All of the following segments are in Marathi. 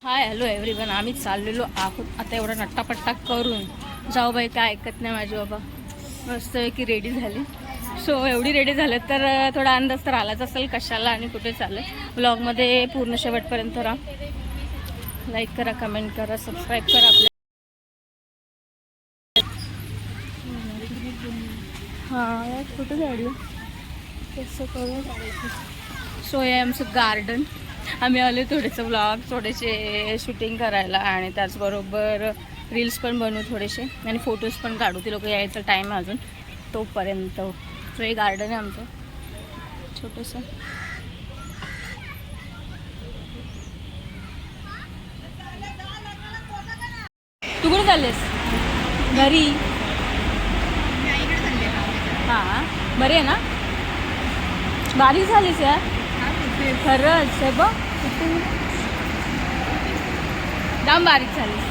हाय हॅलो एव्हरीवन, आम्ही चाललेलो आहोत आता एवढा नट्टापट्टा करून. जाऊ बाई काय ऐकत नाही माझी बाबा. मस्त की रेडी झाली. सो एवढी रेडी झालं तर थोडा अंदाज तर आलाच असेल कशाला आणि कुठे चाललं. ब्लॉगमध्ये पूर्ण शेवटपर्यंत राहा. लाईक करा, कमेंट करा, सबस्क्राईब करा आपल्या. हां कुठं गाडी कसं करू. सो हे आमचं गार्डन. आम्ही आलो थोडेसे व्लॉग, थोडेसे शूटिंग करायला आणि त्याचबरोबर रील्स पण बनवू थोडेसे आणि फोटोज पण काढू. ती लोक यायचा टाईम आहे अजून तोपर्यंत. सो हे गार्डन आहे आमचं छोटंसं. तू कुठे चाललेस? घरी. हां बरे आहे ना? बारीक झालीस यार खरंच आहे बघ. जाम बारीक झालीस.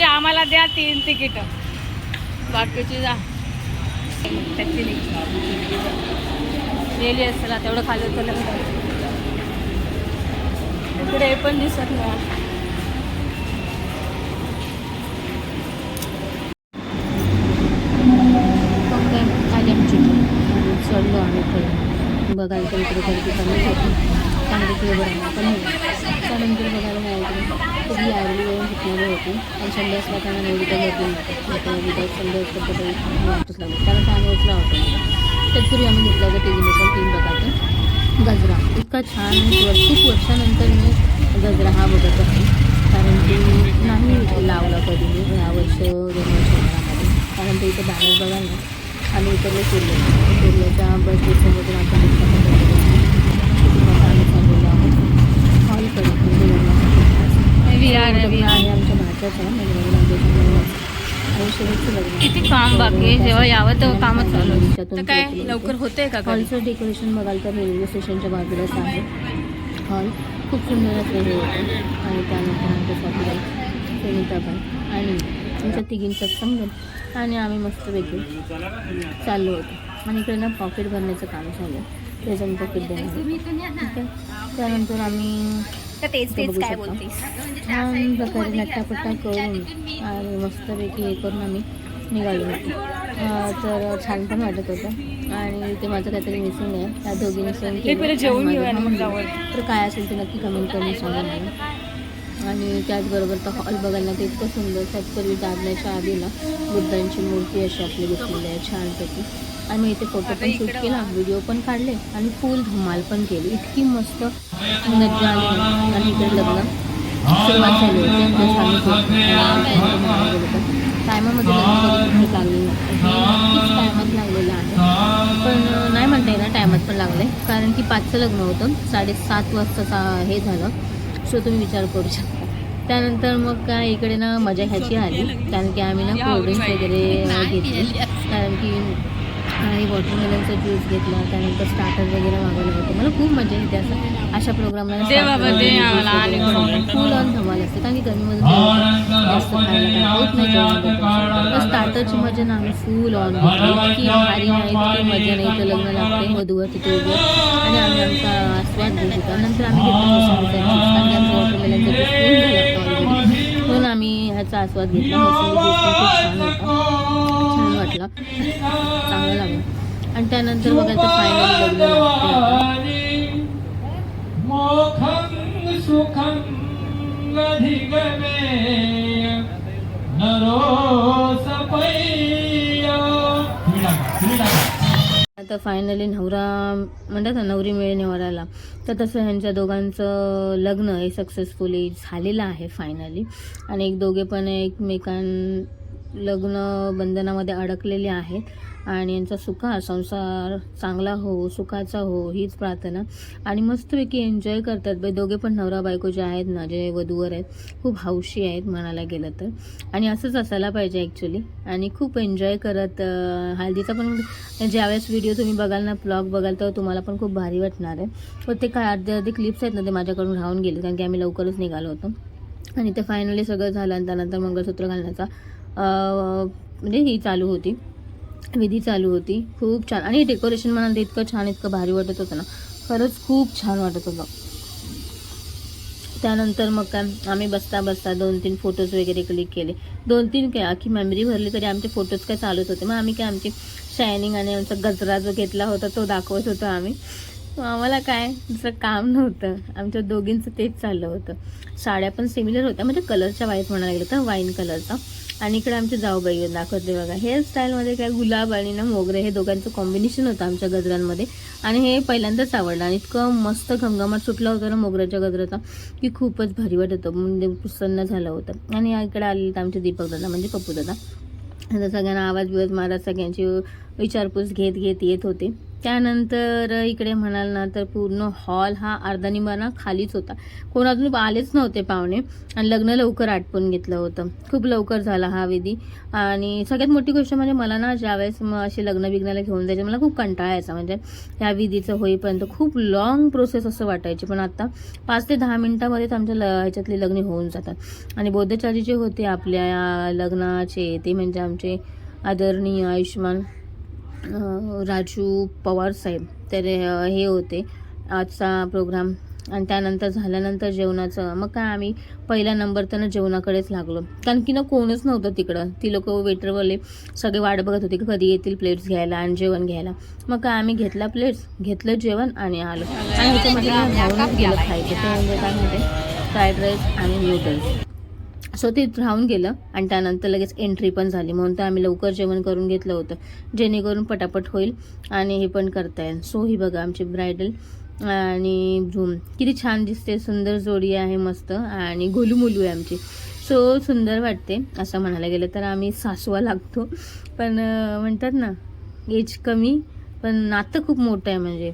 आम्हाला द्या 3 तिकीट, बाकीची जा. गेली असेल तेवढं खाली होतं. इकडे पण दिसत नाही. चढलो आम्ही पुढे बघायला तर इकडे गर्दी कमी होती. चांगली पुढे बघायला पण त्यानंतर बघायला मिळाली खूप यावली वेळून घेतलेली होती आणि संडे असला त्यांना मेडिकल गर्दी नव्हतं. विदाऊट संडे असतं तर वाटच लागलं. त्यानंतर आम्ही उचला होतो. तत्पूर्वी आम्ही घेतला होता टीव्हीने पण 3 प्रकारचा गजरा. इतका छान. खूप वर्षानंतर मी गजरा हा बघत असते, कारण की नाही लावला कधी मी ह्या वर्ष 2 वर्षामध्ये. कारण ते इथं बॅनर बघायला ना आम्ही इकडे कुर्ल्याच्या बस डेपोमधून आपण आम्ही चाललेलो आहोत हॉलकडे. आणि आमच्या भाच्याचं किती काम बाकी. जेव्हा यावं तेव्हा कामच चालू. काय लवकर होते का? हॉलचं डेकोरेशन बघाल तर रेल्वे स्टेशनच्या बाजूलाच आहे हॉल. खूप सुंदर असलेले होते. आणि त्यानंतर आमच्या साथीदार सुनीताबाई आणि आमच्या तिघींचा संगम आणि आम्ही मस्तपैकी चाललो होतो. आणि इकडे ना पॉकेट भरण्याचं काम झालं. त्याच्यानं पॉकेट देणार. ठीक आहे. त्यानंतर आम्ही बघू शकतो छान प्रकारे नट्टापट्टा करून आणि मस्तपैकी हे करून आम्ही निघालो होतो. तर छान पण वाटत होतं. आणि ते माझं काहीतरी मिसिंग आहे. त्या दोघींनी सेम केलं. तर काय असेल ते नक्की कमेंट करून सांगा मला. आणि त्याचबरोबर तर हॉल बघायला ते इतकं सुंदर. त्याचपूर्वी दादल्याच्या आधीला बुद्धांची मूर्ती अशी आपली दिसलेली आहे छानपैकी. आम्ही इथे फोटो पण शूट केला, व्हिडिओ पण काढले आणि फुल धमाल पण केली. इतकी मस्त मजा आली. आणि इकडे लग्न सुरुवात झाली होती. टायमामध्ये लग्न लागलेलं नक्कीच टायमात लागलेलं आहे. पण नाही म्हणता येणार टायमात पण लागले, कारण की 5चं लग्न होतं. 7:30 वाजताचा हे झालं. सो तुम्ही विचार करू शकता. त्यानंतर मग काय इकडे ना मजा ह्याची आली, कारण की आम्ही ना कोल्ड्रिंक्स वगैरे घेतली. कारण की आणि वॉटरमेलनचा ज्यूस घेतला. त्यानंतर स्टार्टर वगैरे मागवलं होतं. मला खूप मजा येते असं अशा प्रोग्रामला. फुल ऑन धमाल असते, कारण की गरमीमध्ये जास्त खायला होत नाही. स्टार्टरची मजा ना आम्ही फुल ऑन घेतली. की भारी नाही, इतकी मजा नाही. तर लग्न लागते वधूवर तिथे उभे आणि आम्ही आमचा आस्वाद घेत होता. नंतर आम्ही घेतला आमचं वॉटरमेलनचा ज्यूस फुल झाला ऑलरेडी, म्हणून आम्ही ह्याचा आस्वाद घेतला. मोसंबी ज्यूस पण खूप छान होता, छान वाटला, चांगलं लागलं. आणि त्यानंतर बघायला तर फायनली आता फायनली नवरा म्हणतात ना नवरी मिळणे वराला, तर तसं ह्यांच्या दोघांचं लग्न हे सक्सेसफुली झालेलं आहे फायनली. आणि दोघे पण लग्न बंधनामध्ये अडकलेले आहेत. आणि यांचा संसार चांगला हो, सुखाचा हो, हीच प्रार्थना. आणि मस्तपैकी एन्जॉय करतात बाई दोघे पण. नवरा बायको जे आहेत ना, जे वधूवर आहेत, खूप हौशी आहेत म्हणायला गेलं तर. आणि असंच असायला पाहिजे ॲक्च्युली. आणि खूप एन्जॉय करत हळदीचा पण ज्यावेळेस व्हिडिओ तुम्ही बघाल ना, ब्लॉग बघाल तर तुम्हाला पण खूप भारी वाटणार आहे. पण ते काय अर्धे क्लिप्स आहेत ना, ते माझ्याकडून राहून गेले, कारण की आम्ही लवकरच निघालो होतो. आणि ते फायनली सगळं झालं. आणि त्यानंतर मंगळसूत्र घालण्याचा म्हणजे ही चालू होती विधी चालू होती. खूप छान आणि डेकोरेशन म्हणाल तर इतकं छान, इतकं भारी वाटत होतं ना, खरंच खूप छान वाटत होतं. त्यानंतर मग काय आम्ही बसता 2-3 फोटोज वगैरे क्लिक केले. 2-3 काय अख्खी मेमरी भरली तरी आमचे फोटोज काय चालूच होते. मग आम्ही काय आमची शायनिंग आणि आमचा गजरा जो घेतला होता तो दाखवत होतो आम्ही. आम्हाला काय दुसरं काम नव्हतं, आमच्या दोघींचं तेच चाललं होतं. साड्या पण सिमिलर होत्या, म्हणजे कलरच्या वाईट म्हणायला गेलं तर वाईन कलरचा. आणि इकडे आमचे जाऊबाई दाखवते बघा. हेअरस्टाईलमध्ये काय गुलाब आणि ना मोगरे हे दोघांचं कॉम्बिनेशन होतं आमच्या गजरांमध्ये. आणि हे पहिल्यांदाच आवडलं आणि इतकं मस्त घमघमाट सुटला होता ना मोगऱ्याच्या गजराचा की खूपच भारी वाटत होतं, म्हणजे प्रसन्न झालं होतं. आणि इकडे आलेले तर आमचे दीपक दादा म्हणजे पप्पू दादा. आता सगळ्यांना आवाज बिवाज मारत सगळ्यांची विचारपूस घेत येत होते. त्यानंतर इकडे म्हणाल ना तर पूर्ण हॉल हा अर्धा निंबाना खालीच होता. कोण अजून आलेच नव्हते पाहुणे आणि लग्न लवकर आटपून घेतलं होतं. खूप लवकर झाला हा विधी. आणि सगळ्यात मोठी गोष्ट म्हणजे मला ना ज्यावेळेस असे लग्न बिग्नाला घेऊन जायचे मला खूप कंटाळा यायचा. म्हणजे ह्या विधीचं होईपर्यंत खूप लॉंग प्रोसेस असं वाटायची. पण आता 5 ते 10 मिनिटामध्येच आमच्या ह्याच्यातली लग्न होऊन जातात. आणि बौद्धचारी जे होते आपल्या लग्नाचे ते म्हणजे आमचे आदरणीय आयुष्मान राजू पवार साहेब. तर हे होते आजचा प्रोग्राम. आणि त्यानंतर झाल्यानंतर जेवणाचं मग काय आम्ही पहिला नंबर तर जेवणाकडेच लागलो, कारण की ना कोणच नव्हतं तिकडं. ती लोक वेटरवाले सगळे वाट बघत होते की कधी येतील प्लेट्स घ्यायला आणि जेवण घ्यायला. मग काय आम्ही घेतला प्लेट्स, घेतलं जेवण आणि आलो. आणि ह्याच्यामध्ये राहूनच गेलं खायचं ते म्हणजे काय म्हणते फ्राईड राईस आणि नूडल्स. सो ते राहून गेलं आणि त्यानंतर लगेच एंट्री पण झाली. म्हणून तर आम्ही लवकर जेवण करून घेतलं होतं जेणेकरून पटापट होईल आणि हे पण करता येईल. सो ही बघा आमची ब्रायडल आणि झूम किती छान दिसते, सुंदर जोडी आहे मस्त आणि गोलूमोलू आहे आमची. सो सुंदर वाटते असं म्हणायला गेलं तर. आम्ही सासवा लागतो पण म्हणतात ना एज कमी पण नातं खूप मोठं आहे म्हणजे.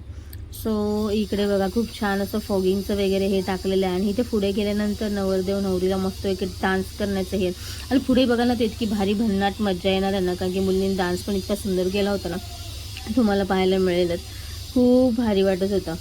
सो इकडे बघा खूप छान असं फॉगिंगचं वगैरे हे टाकलेलं आहे. आणि इथे पुढे गेल्यानंतर नवरदेव नवरीला मस्त एक डान्स करण्याचं हे. आणि पुढे बघा ना ते इतकी भारी भन्नाट मज्जा येणार आहे ना, कारण की मुलींनी डान्स पण इतका सुंदर केला होता ना, तुम्हाला पाहायला मिळेलच. खूप भारी वाटत होतं.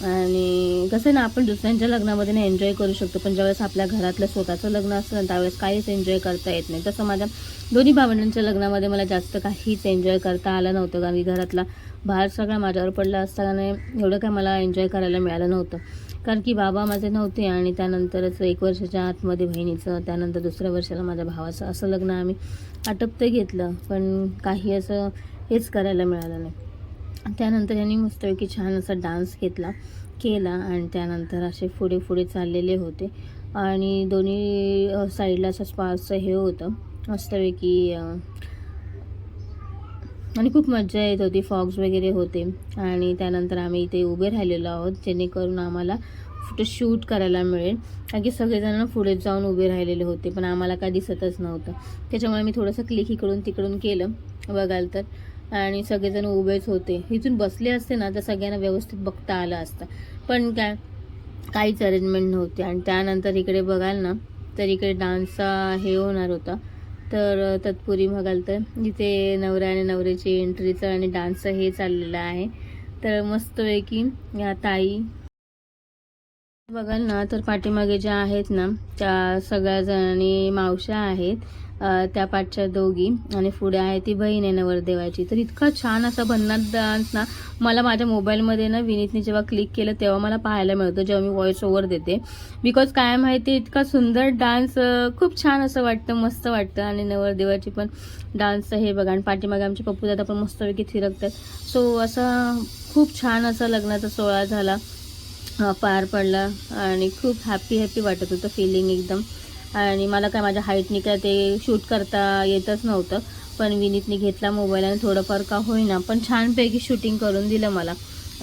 आणि कसं ना आपण दुसऱ्यांच्या लग्नामध्ये ना एन्जॉय करू शकतो, पण ज्यावेळेस आपल्या घरातलं स्वतःचं लग्न असतं ना त्यावेळेस काहीच एन्जॉय करता येत नाही. तसं माझ्या दोन्ही भावंडांच्या लग्नामध्ये मला जास्त काहीच एन्जॉय करता आलं नव्हतं, कारण की घरातला भार सगळा माझ्यावर पडला असताना एवढं काय मला एन्जॉय करायला मिळालं नव्हतं. कारण की बाबा माझे नव्हते आणि त्यानंतरच 1 वर्षाच्या आतमध्ये बहिणीचं, त्यानंतर 2ऱ्या वर्षाला माझ्या भावाचं असं लग्न आम्ही आटपतं घेतलं, पण काही असं हेच करायला मिळालं नाही. त्यानंतर यांनी मस्तपैकी छान असा डान्स केला आणि त्यानंतर असे पुढे पुढे चाललेले होते. आणि दोन्ही साईडला असं स्पार्कचं हे होतं मस्तपैकी आणि खूप मजा येत होती. फॉग्स वगैरे होते. आणि त्यानंतर आम्ही इथे उभे राहिलेलो आहोत जेणेकरून आम्हाला फोटो शूट करायला मिळेल, कारण की सगळेजण पुढे जाऊन उभे राहिलेले होते पण आम्हाला काय दिसतच नव्हतं. त्याच्यामुळे मी थोडंसं क्लिक इकडून तिकडून केलं बघाल तर. आणि सगळेजण उभेच होते. इथून बसले असते ना तर सगळ्यांना व्यवस्थित बघता आलं असतं, पण काहीच अरेंजमेंट नव्हती. आणि त्यानंतर इकडे बघाल ना तर इकडे डान्सचा हे होणार होता. तर तत्पूर्वी बघाल तर इथे नवरा आणि नवरीची एंट्रीचं आणि डान्सचं हे चाललेलं आहे. तर मस्तपैकी या ताई बघाल ना तर पाठीमागे ज्या आहेत ना त्या सगळ्या जणी मावश्या आहेत, त्या पाठच्या दोघी आणि पुढे आहे ती बहीण आहे नवरदेवाची. तर इतका छान असा भन्नाट डान्स ना मला माझ्या मोबाईलमध्ये ना विनीतने जेव्हा क्लिक केलं तेव्हा मला पाहायला मिळतं जेव्हा मी व्हॉइस ओव्हर देते. बिकॉज काय माहिती इतका सुंदर डान्स खूप छान असं वाटतं, मस्त वाटतं. आणि नवरदेवाची पण डान्सचं हे बघा आणि पाठीमागे आमचे पप्पू दादा पण मस्तपैकी थिरकतात. सो असा खूप छान असा लग्नाचा सोहळा झाला, पार पडला आणि खूप हॅपी वाटत होतं फिलिंग एकदम. आणि मला काय माझ्या हाईटने काय ते शूट करता येतच नव्हतं, पण विनीतने घेतला मोबाईल आणि थोडंफार का होईना पण छानपैकी शूटिंग करून दिलं मला.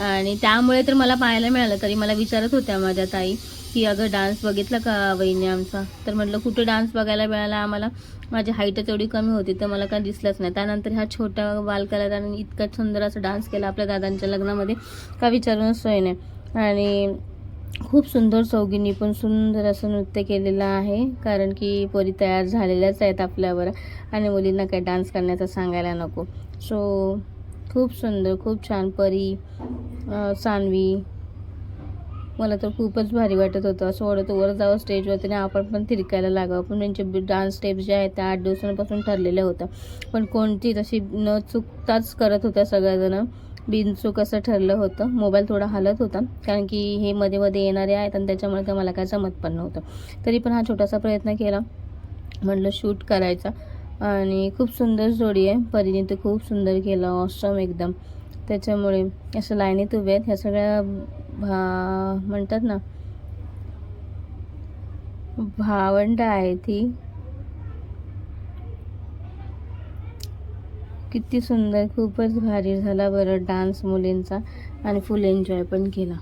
आणि त्यामुळे तर मला पाहायला मिळालं. तरी मला विचारत होत्या माझ्या ताई की अगं डान्स बघितला का वहिनी आमचा, तर म्हटलं कुठे डान्स बघायला मिळाला आम्हाला, माझी हाईटच एवढी कमी होती तर मला काय दिसलंच नाही. त्यानंतर ह्या छोट्या बालकलाकारांनी इतका सुंदर असा डान्स केला आपल्या दादांच्या लग्नामध्ये का विचारूनच सोय नाही. आणि खूप सुंदर चौघींनी पण सुंदर असं नृत्य केलेलं आहे, कारण की पोरी तयार झालेल्याच आहेत आपल्यावर आणि मुलींना काय डान्स करण्याचं सांगायला नको. सो खूप सुंदर, खूप छान. परी, सान्वी मला तर खूपच भारी वाटत होतं. असं वाटत वर जावं स्टेजवरती आणि आपण पण थिरकायला लागावं. पण त्यांचे डान्स स्टेप्स जे आहेत त्या 8 दिवसांपासून ठरलेल्या होत्या, पण कोणती तशी न चुकताच करत होत्या सगळ्याजणं. बिनचूक असं ठरलं होतं. मोबाईल थोडा हलत होता कारण की हे मध्ये मध्ये येणारे आहेत आणि त्याच्यामुळे काय मला काय जमत पण नव्हतं. तरी पण हा छोटासा प्रयत्न केला, म्हटलं शूट करायचा. आणि खूप सुंदर जोडी आहे. परीने तर खूप सुंदर केलं, ऑसम एकदम. त्याच्यामुळे असं लाईनीत उभे आहेत. ह्या सगळ्या म्हणतात ना भावंड आहे ती. किती सुंदर, खूपच भारी झाला बरं डान्स मुलींचा आणि फुल एन्जॉय पण केला.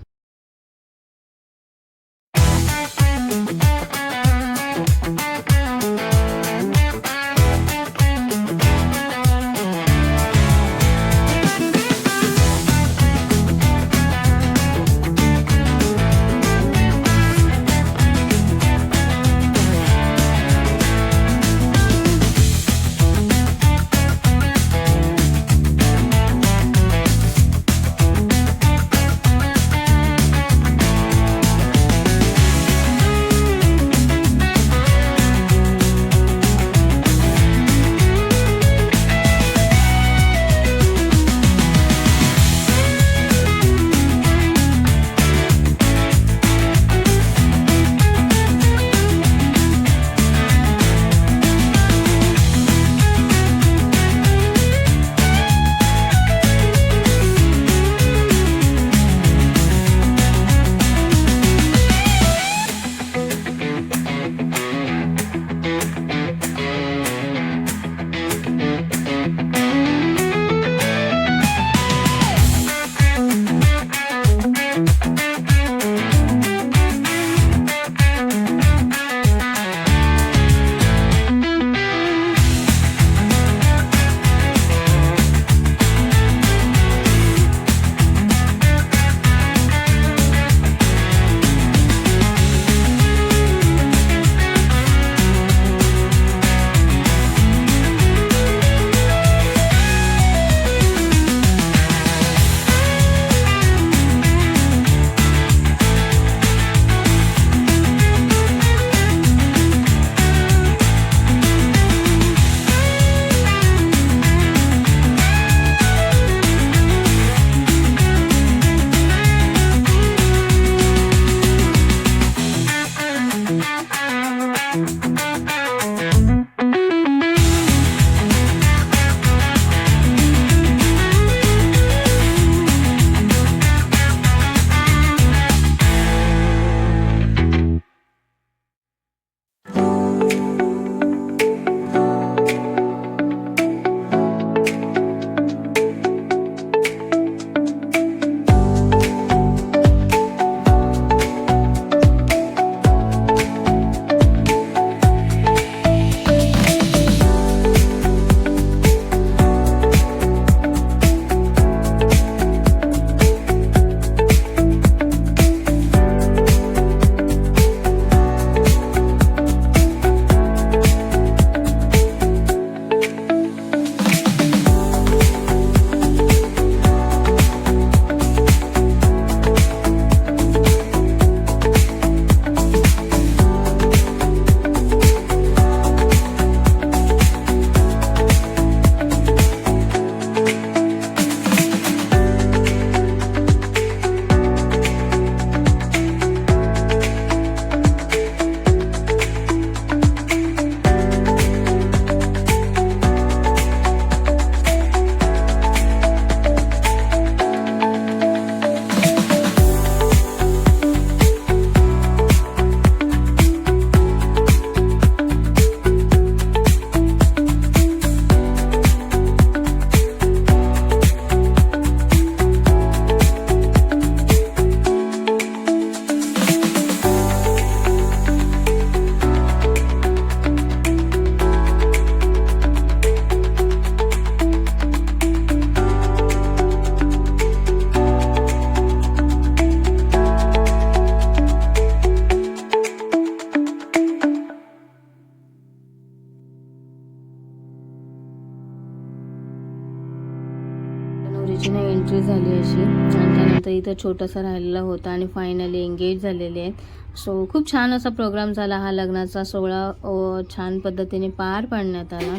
पूजेची ना एंट्री झाली अशी, आणि त्यानंतर इथं छोटासा राहिलेला होता आणि फायनली एंगेज झालेले आहेत. सो खूप छान असा प्रोग्राम झाला. हा लग्नाचा सोहळा छान पद्धतीने पार पाडण्यात आला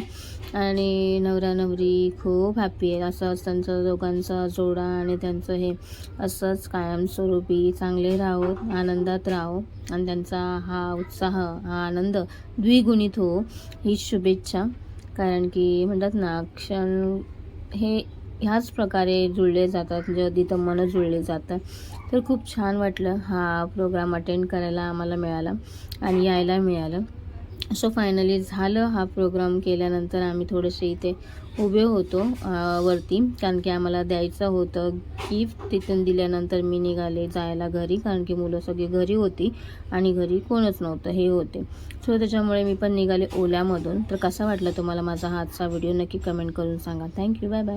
आणि नवरा नवरी खूप हॅप्पी आहे. असंच त्यांचं दोघांचा जोडा आणि त्यांचं हे असंच कायमस्वरूपी चांगले राहो, आनंदात राहो आणि त्यांचा हा उत्साह, हा आनंद द्विगुणित हो, हीच शुभेच्छा. कारण की म्हणतात ना, क्षण हे ह्याच प्रकारे जुळले जातात, जिथं मन जुळले जातात. तर खूप छान वाटलं हा प्रोग्राम अटेंड करायला आम्हाला मिळाला आणि यायला मिळालं. सो फायनली झालं. हा प्रोग्राम केल्यानंतर आम्ही थोडेसे इथे उभे होतो वरती, कारण की आम्हाला द्यायचं होतं गिफ्ट. तिथून दिल्यानंतर मी निघाले जायला घरी, कारण की मुलं सगळी घरी होती आणि घरी कोणच नव्हतं, हे होते. सो त्याच्यामुळे मी पण निघाले ओल्यामधून. तर कसा वाटला तुम्हाला माझा हा आजचा व्हिडिओ नक्की कमेंट करून सांगा. Thank you, bye bye.